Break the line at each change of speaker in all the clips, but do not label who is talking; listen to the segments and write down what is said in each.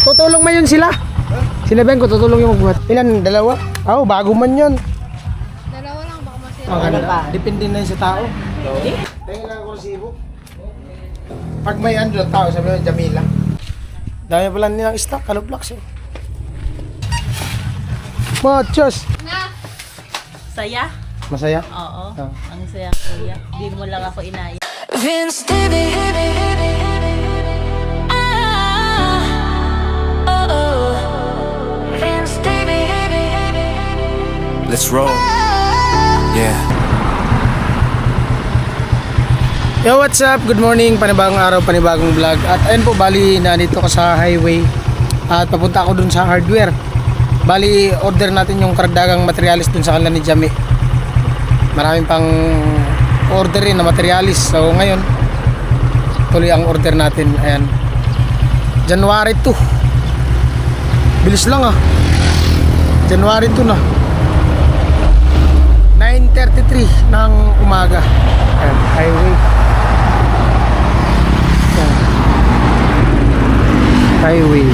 Tutulong man yun sila. Sinabihan ko, tutulong yung magbuhat. Ilan? Dalawa? Oo, bago man yun.
Dalawa lang, baka masira.
Maganda. Depende na yun sa tao. Tingin lang ako resibo. Pag may andro tao, sabi mo, Jamila. Dami pala nilang stock, kalublaks eh. Machos!
Na!
Saya?
Masaya?
Oo.
Ah.
Ang saya, kuya. Hindi mo lang ako inaya.
Vince TV. Vince TV.
Let's roll. Yeah.
Yo, what's up? Good morning, panibagong araw, panibagong vlog. At ayun po, bali, nandito ko sa highway. At papunta ako dun sa hardware. Bali, order natin yung karagdagang materialis dun sa kanila ni Jami. Maraming pang order rin na materialis. So ngayon, tuloy ang order natin. Ayan, January 2. Bilis lang ah. January 2 na, 9:33 ng umaga. Ayan, highway. Ayan. Highway.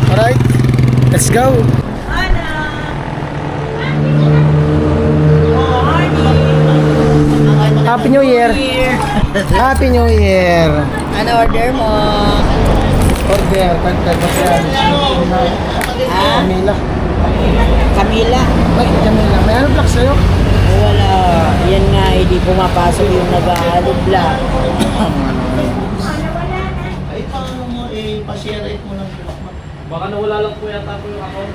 Alright, let's go. Happy New Year. Happy New Year.
Ano order mo?
Order, Camila.
Camila?
Ay, Camila. May ano plak sa'yo?
Wala. Yan nga, hindi pumapasok yung nag-aalog lang.
Baka nawala lang po yata po yung account.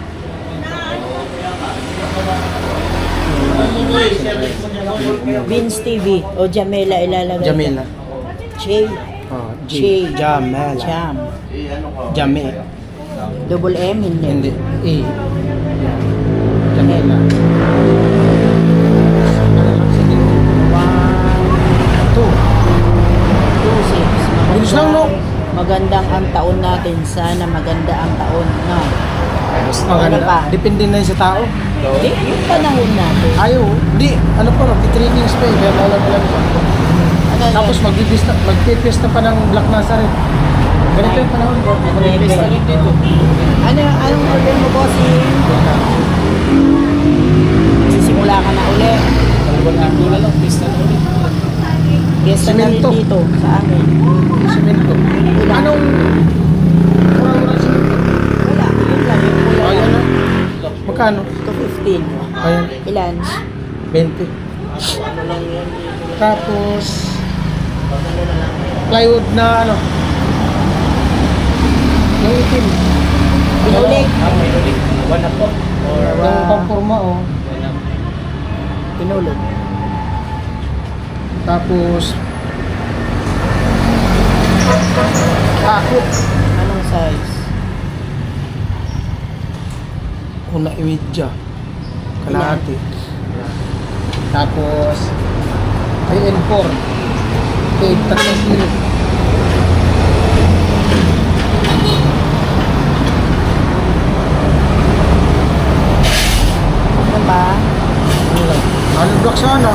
Vince TV o Jamela ilalagay.
Jamila.
Che.
Oh,
Che.
Jamela.
Cham.
Jami.
Double M, hindi.
Hindi. E. Jamila. Two.
2-6.
Bilis lang, no?
Magandang ang taon natin. Sana maganda ang taon. No?
Maganda.
Ano pa?
Depende na yun sa tao.
Yung panahon natin.
Ayaw. Hindi. Ano pa, magti-trainings pa eh. Kaya maulan lang siya.
Ano,
Tapos magpipista pa ng Black Nazareth. Ganito yung panahon ko. Magpipista rin dito.
anong order mo, bossing? Sisimula ka na uli.
Wala lang, pista na ulit.
Guest na rin
Semento.
dito sa amin.
Semento. Anong mura-mura semento?
Wala. Yun lang. Yung kuya.
Ayan na. Magkano?
215.
Ayan.
Ilan?
20. Tapos plywood na ano? Yung itim.
Pinulik.
One up po. Or
Yung pampurma oh.
one up.
Pinulog.
Tapos akot.
Anong size?
Una imidya. Kalahati. Tapos 3 and 4. Okay, 3 kilo.
Ano ba?
Ano lang? Ano block sana?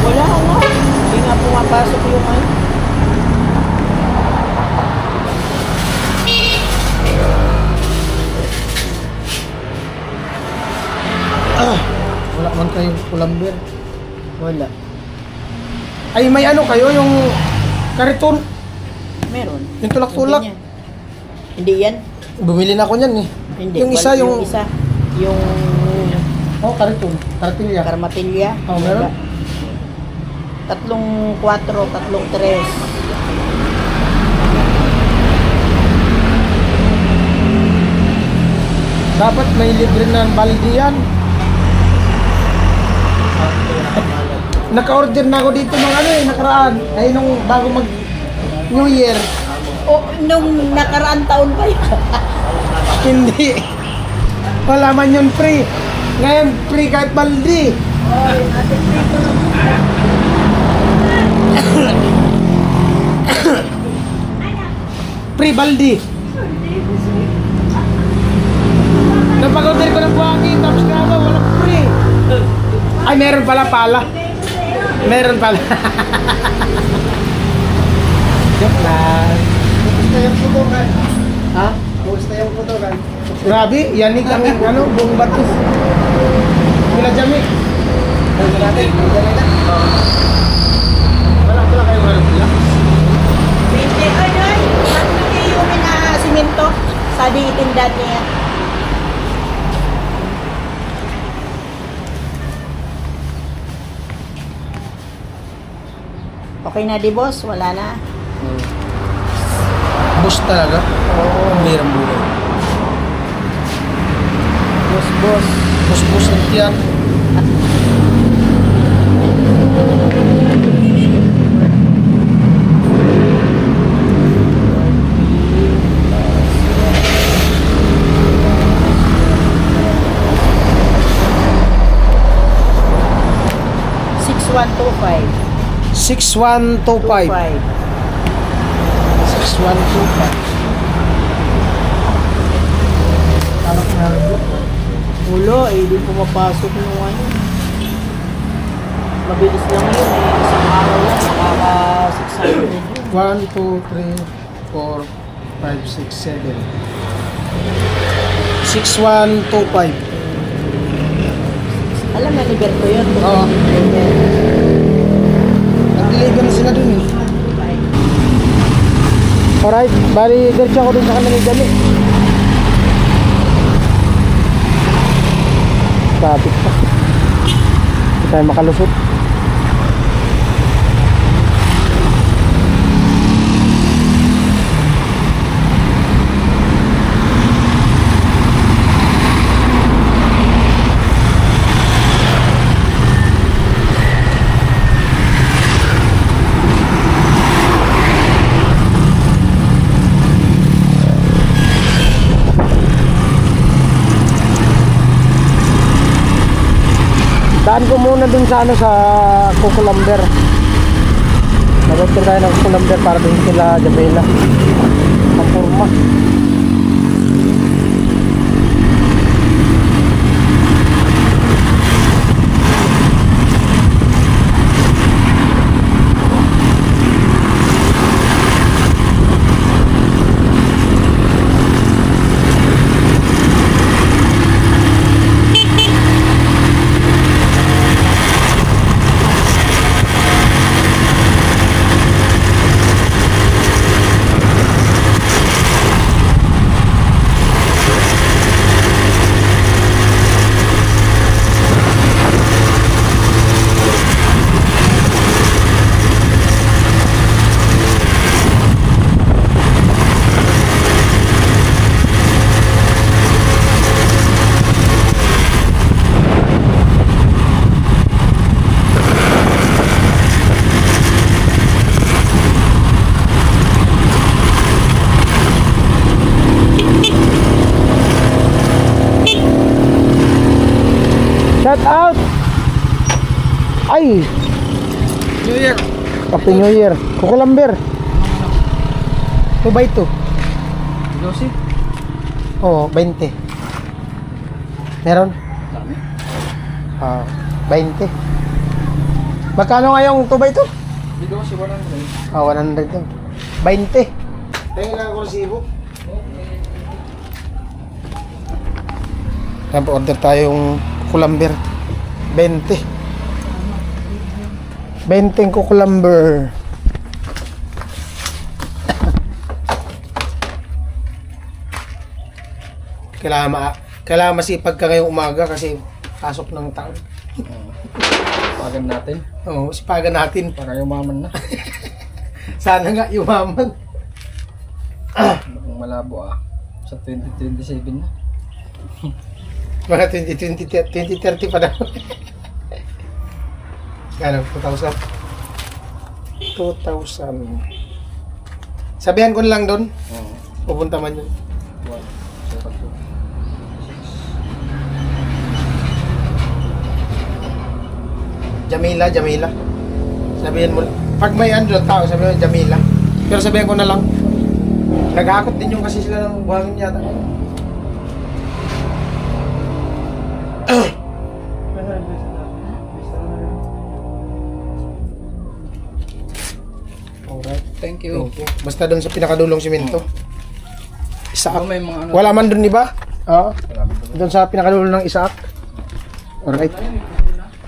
Wala nga. Hindi nga pumapasok yung ano.
Wala man kayong pulamber.
Wala.
Ay, may ano kayo, yung kariton,
Meron.
yung tulak-tulak.
Hindi yan. Hindi yan.
Bumili na ako niyan eh.
Hindi.
Yung isa, yung...
isa. Yung
Oh, kariton. Karatilya.
karmatilya.
Oh, meron?
Wala. 3-4, 3-3.
Dapat may libre na balde yan. Naka-order na ako dito ng ano eh, nakaraan. Ay, nung bago mag New Year.
O, nung nakaraan taon ba yun?
Hindi. Wala man yun free. Ngayon free kahit balde. Free balde. Napag-order ko ng buhangin, tapos nga ba, walang free. Ay, meron pala. Meron pala. Joke lang. Gusto yung tulungan. Ha? Gusto Grabe, yanig ang ano, buong batis. Wala jami. Wala natin. Wala kayong ano sila.
20, ay, ay, tatlo kayo na simento. Sabi itindan niya. Okay na di boss? Wala na?
Bus talaga. Ang hirang buhay.
Boss, boss.
Bus ang tiyan.
$6125.
6125. 6125.
Ulo, di pumapasok yung ano. Mabilis lang yun Isang araw lang, nakaka 600 yun.
1, 2, 3, 4, 5, 6, 7. 6125.
Alam na, Liberto yun.
Oo. Nag-deliver na sila dun eh. Alright, bali diretso ako dun sa kanila dali. Traffic pa. Hindi tayo makalusot. Daan ko muna dun sa ano sa Kukulamber. Nag-order tayo ng Kukulamber para dun sila Jamela. Pampurma. Shout out! Ay!
New Year.
Happy New Year. Kukulamber. 2x2.
Josie.
Oo, 20. Meron?
Dami.
20. Magkano nga yung 2x2?
Hindi ko si 100.
100 yun. 20. Tingin lang ako resibo. Order tayong kukulamber. 20. 20 kukulamber. Kailangan masipag ka ngayong umaga kasi pasok ng taon.
Pagan natin.
Oo, sipagan natin.
Para yumaman na.
Sana nga yumaman.
Mukhang malabo Sa 2027 na.
Mga 2030 pa daw. Kano? 2,000? 2,000. Sabihan ko na lang doon.
Oo.
Pupunta man yun.
1, 2, 3, 4, 5, 6.
Jamila. Sabihin mo. Pag may andro tao, sabihin mo Jamila. Pero sabihin ko na lang. Nag-aakot din yung kasi sila ng buhangin yata. Alright.
Thank you.
Basta doon sa pinakadulong simento. Isa.
May mga ano.
Wala man doon iba? Oo. Doon sa pinakadulo ng Isaac. Alright.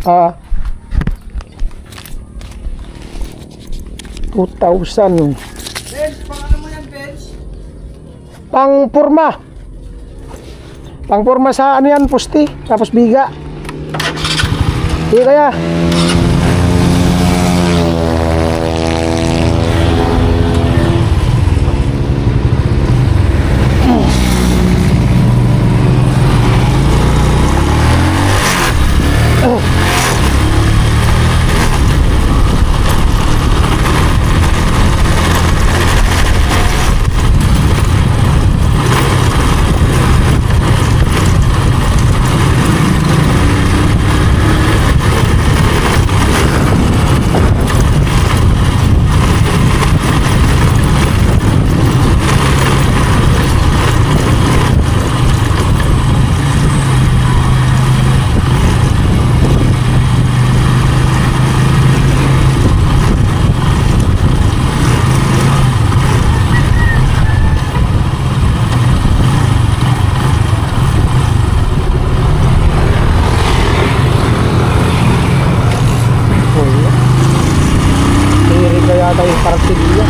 2,000. Pangpurma. Pangpurma sa ano yan, pusti. Tapos biga. Hindi kaya. Hindi kaya tayo parang sigila.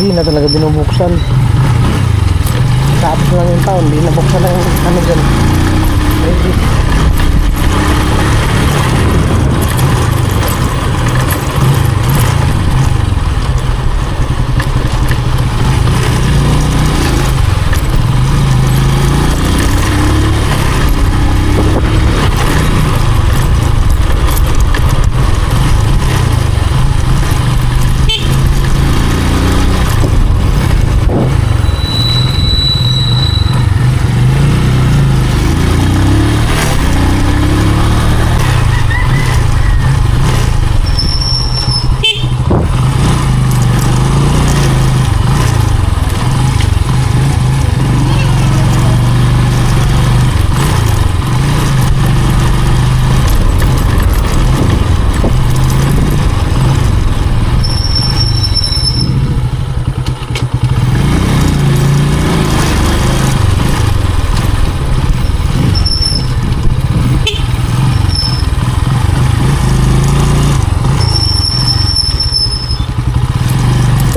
Hindi na talaga binubuksan. Tapos lang yung taon, hindi nabuksan ang ano dyan. Ready.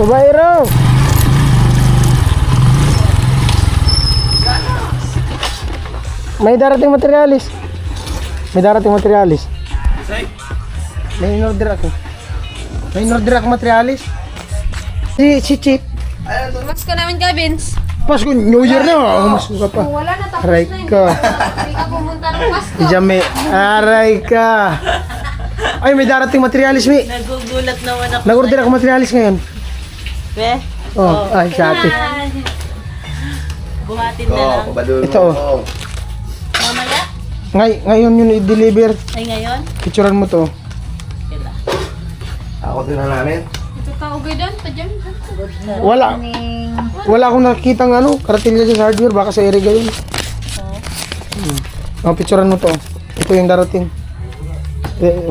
Babaero! May darating materialis. May darating materialis. May in-order ako. May in-order ako materialis. Si Chip.
Mas ka namin ka, Vince.
Pasko, New Year na. Mas ka pa.
Wala na, tapos
Aray
na
ka.
Hindi ka pumunta ng Pasko.
Jame. Aray ka. Ay, may darating materialis, Mi.
Nagugulat naman ako.
Nag-order ako materialis ngayon.
Be?
Oh, ay, sa ate.
Buhatin na lang.
Ito, oh.
Mamaya?
Ngayon yun i-deliver.
Ay ngayon?
Picturean mo to.
Kailan?
Ito ka, ugay doon, pa dyan.
Wala. Wala akong nakikitang ano, karatilya sa hardware. Baka sa Eriga yun. Oh, picturean mo to. Ito yung darating.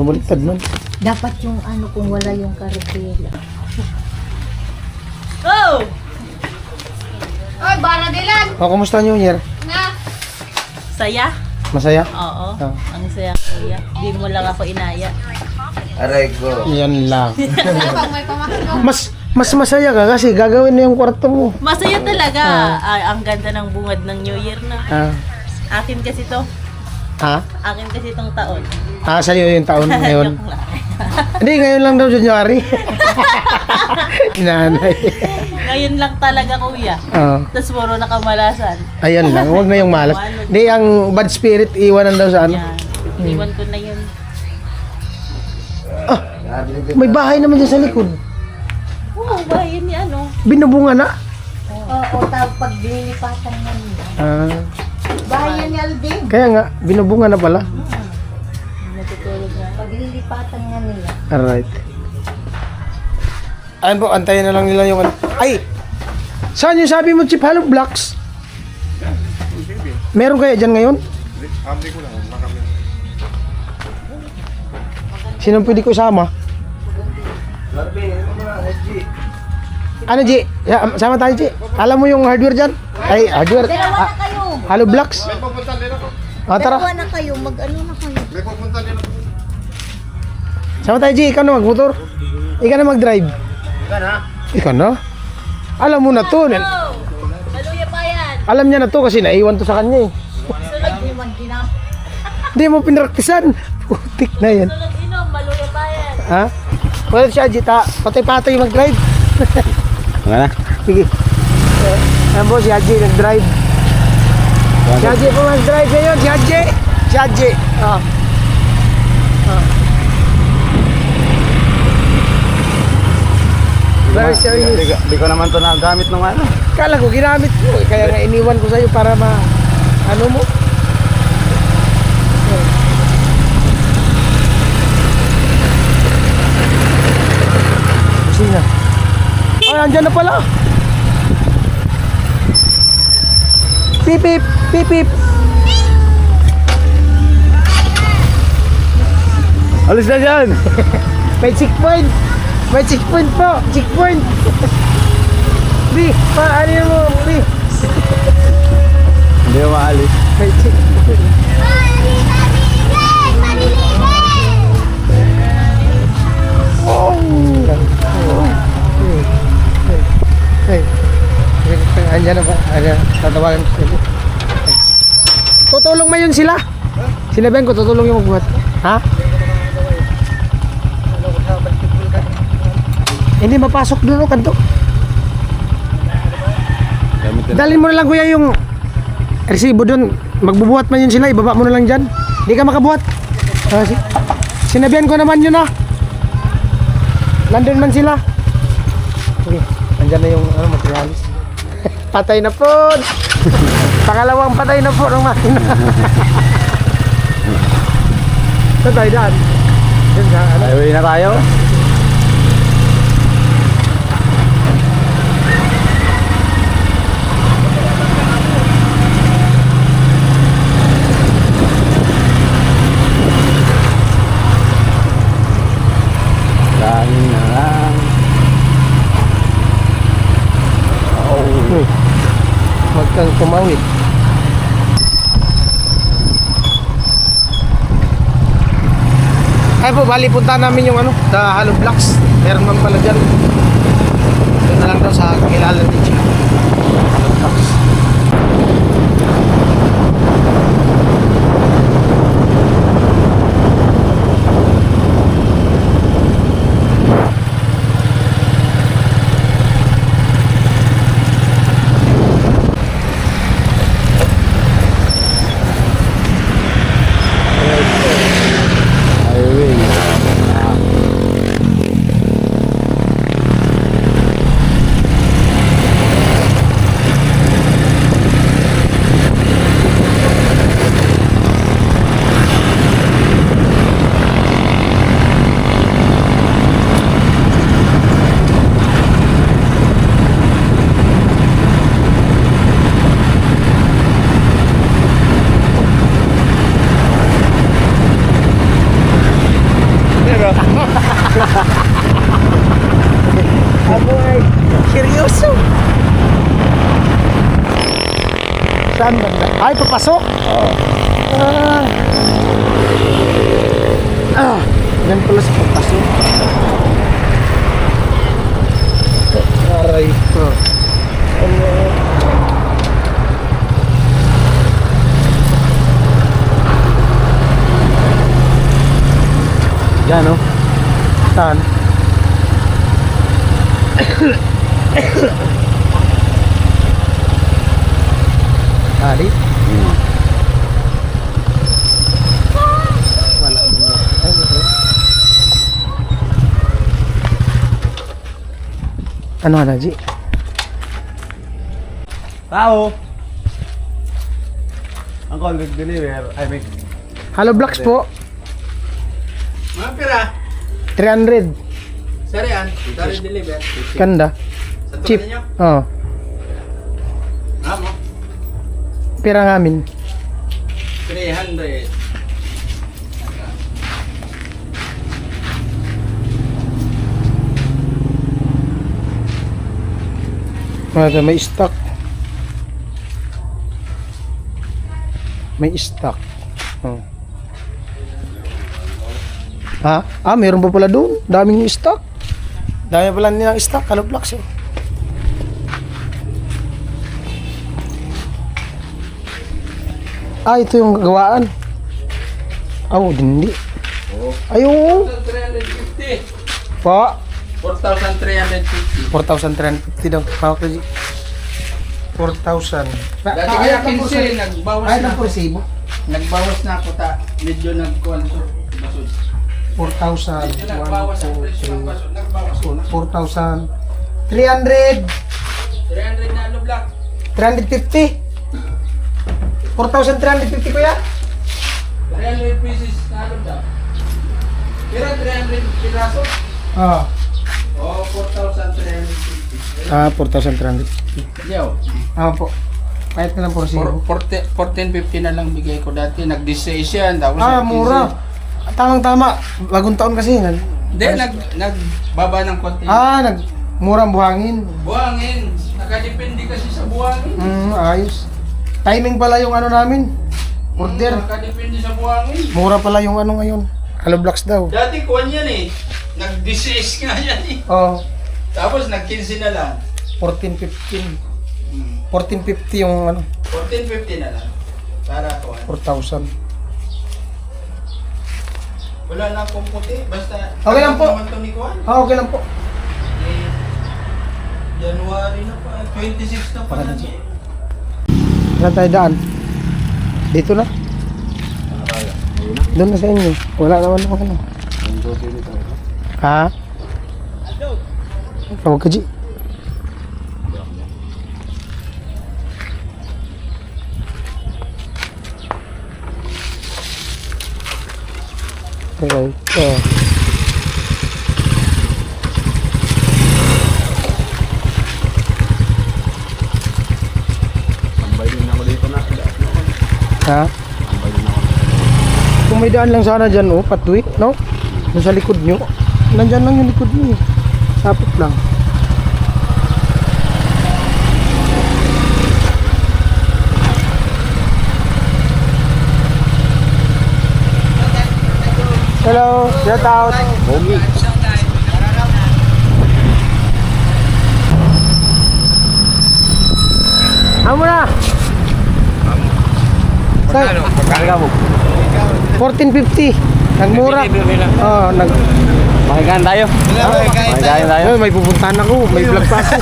Baliktad man.
Dapat yung ano kung wala yung karotela.
Oh!
Oy, bara dilan.
Oh, kumusta New Year?
Na.
Saya?
Masaya?
Oo.
Ah.
Ang saya kuya. Di mo lang ako inaya.
Yan lang.
Ano pag may pamasko?
Mas masaya ka kasi gagawin na yung kwarto mo.
Masaya talaga. Ang ganda ng bungad ng New Year na.
Ah.
Akin kasi to.
Ha?
Akin kasi tong taon.
Sa'yo yung taon ngayon.
Joke lang.
Hindi, ngayon lang daw January. Inanay.
Ngayon lang talaga kuya.
Oh.
Tapos puro nakamalasan.
Ayan lang, huwag na yung malas. Hindi, ang bad spirit, iwanan daw sa ano.
Yan. Iwan ko na yun.
May bahay naman dyan sa likod.
Oo, bayan ni ano.
Binubunga na.
Oo, tapos pag lilipatan nga nila.
Ah,
Bayan ni Alvin.
kaya nga, binubunga na pala.
Natutulog na.
Pag lilipatan nga nila.
Alright. Ayan po, antayin na lang nila yung ano. Ay! Saan yung sabi mo, Chip Hollow Blocks? Meron kaya dyan ngayon? Sino pwede ko isama? Ano, G? Sama tayo, G. Alam mo yung hardware dyan? Ay, hardware.
Dalawa na kayo.
Hollow Blocks. Tara.
Dalawa na kayo. Mag-ano na kayo.
Sama tayo, G. Ikaw na magmotor. Ikaw na mag-drive. Ikaw na? Alam mo na to.
Maluya pa yan.
Alam niya na to kasi naiwan to sa kanya eh.
Sunod iwan kinam.
Hindi mo pinraktisan. Putik na yan.
Sunod inom, maluya pa yan.
Ha? Well, siya, Jita. Patay-patay mag-drive.
Wala na.
Sige. Ayan po, si Haji nag-drive. Si Haji po mag-drive ngayon. Si Haji. Si Haji. Ah. Very serious.
Di ko naman to nagamit nung ano.
Kala ko ginamit ko. Kaya nga iniwan ko sa'yo para ano mo. Sina? Ay, andyan na pala. Pip, pip, pip, pip.
Alis na dyan!
May checkpoint. May checkpoint po. Checkpoint. Bi, paano mo, Bi?
Hindi ko maalis.
May checkpoint. Oh. Hey. Andiyan na ba? Andiyan. Tatawagan ko sila. Tutulong mo yun sila. Sinabihan ko, tutulong yung magbuhat. Ha? Hindi mapasok doon o kanto. Dalhin mo na lang kuya yung resibo doon. Magbubuhat man yun sila, ibaba mo na lang dyan. Hindi ka makabuhat. Sinabihan ko naman yun nandun man sila. Okay, andyan na yung materialis. Patay na po. Pangalawang patay na po ng makina. Saan tayo daan? Dyan sa ano?
Highway na tayo. Dahil na lang.
Huwag kang tumawid. Ay po, bali punta namin yung ano, sa Hollow Blocks. Meron man pala dyan. Saan ba? Ay, papasok? Oo. Yan pala sa papasok. Aray ko. Yan o. Saan? Hari? Wala mo. Ay, wala. Ano ka na, Ji?
Tao! Ang call deliver, I make.
Hello Blocks po.
Mga pira,
300.
sir yan, dari deliver.
Ganda.
Sa
Cheap.
tulad ninyo,
Oh.
mo,
Pira ng amin.
300.
May stock. May stock. Oh. Ha? Ah, meron pa pala doon. Daming stock. Dami pala nilang stock. Hello Blocks. Oh. Ah, ito yung gawaan. Oh, hindi. Ayun.
4,350.
Pa.
4,350.
4,350 daw. Hawak na, Ji. 4,000.
Dati kaya 15, nagbawas
Ay,
na
ng
ako.
resibo.
Nagbawas na ako ta. Medyo nagkuhan to. Basod.
4,000.
Medyo nagbawas ang presyo ng basod. Nagbawas ko na.
4,000. 300.
300 na ano block.
350. 4,350 kuya?
300 pieces na ano block. Pero 300 piraso.
Oo.
O, 4,350.
Ah, 4,300.
Yo.
Ah, po. Kahit na lang po resibo.
1450 na lang bigay ko dati. Nag-16 yan. Tapos
Ah,
nag-15.
mura. Tamang-tama. Bagong taon kasi.
Hindi, nagbaba ng konti.
Murang buhangin.
Buhangin. Nakadepende kasi sa buhangin.
Ayos. Timing pala yung ano namin. Order.
Nakadepende sa buhangin.
Mura pala yung ano ngayon. Hello Blocks daw.
Dati kuwan yan eh. Nag-16 nga yan eh.
Oh,
Tapos nag-15 na lang.
14,15. 14,50 yung ano,
1450 na lang. Para kuwan.
4,000.
Wala na akong puti. Basta.
Okay lang po.
Naman to ni kuwan.
Ah, okay lang po.
Eh, January na pa. 26 na pa na.
Saan tayo daan? Dito na? Doon na sa inyo. Wala naman ako na. Ha? Tawag ka, Ji. Okay. Oh.
Tambay din ako dito na.
Ha?
Tambay din ako.
Kung may daan lang sana dyan, oh, patwi, no? Doon sa likod nyo. Nandyan lang yung likod nyo. Sapit lang. Hello, shout out.
Bogi.
Amo na. Saan?
Pagkali ka mo.
1450. Nagmura. Oh,
Makikaan tayo. Makikaan tayo.
Ay, may pupuntahan ako. May vlog pa ako.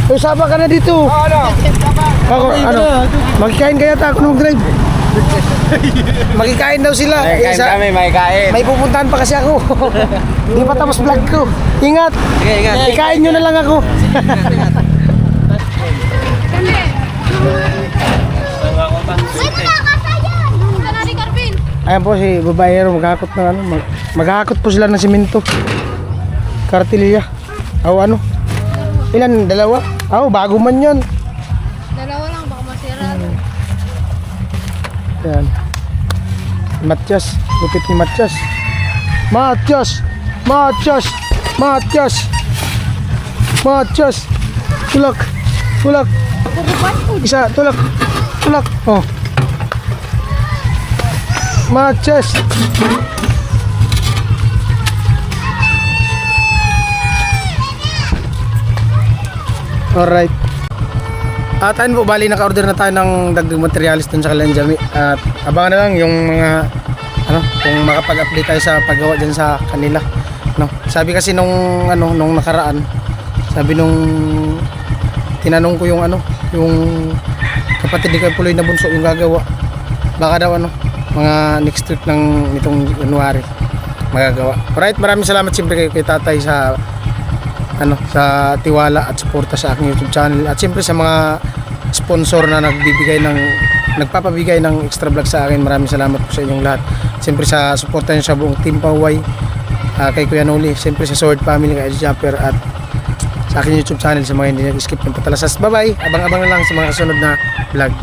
Usapa ka na dito. Ako, ano? Magkain kaya ta ako nung drive. Magkikain daw sila.
Makikaan
Isa-
kami, makikaan.
May pupuntahan pa kasi ako. Hindi pa tapos vlog ko. Ingat.
Sige, ingat.
Ikain nyo na lang ako.
Punta na ni Carvin.
Ayan po si babayero. Maghakot ng ano. Maghakot po sila ng simento. Kartilya. O ano? Ilan? Dalawa? Bago man yan.
Dalawa lang, baka masira.
Yan. Matias. Lupit ni Matias. Matias! Matias! Matias! Matias! Tulak! Tulak! Isa, tulak. Tulak. Oh. Matches. Alright. At ayun po, bali naka-order na tayo ng dagdag materialis dun sa Kalanjami. At abangan na lang yung mga kung makapag-update tayo sa paggawa dyan sa kanila. No? Sabi kasi nung nakaraan, sabi nung tinanong ko yung yung kapatid ni Kuya Puloy na bunso yung gagawa. Baka daw mga next week ng nitong January magagawa. Alright, maraming salamat siyempre kay tatay sa sa tiwala at suporta sa aking YouTube channel at siyempre sa mga sponsor na nagpapabigay ng extra vlog sa akin. Maraming salamat po sa inyong lahat. Siyempre sa suporta niyo sa buong Team Paway, kay Kuya Noli, siyempre sa Sword Family, kay Jumper at sa aking YouTube channel sa mga hindi nag-skip ng patalasas. Bye bye, abang-abang na lang sa mga kasunod na vlog.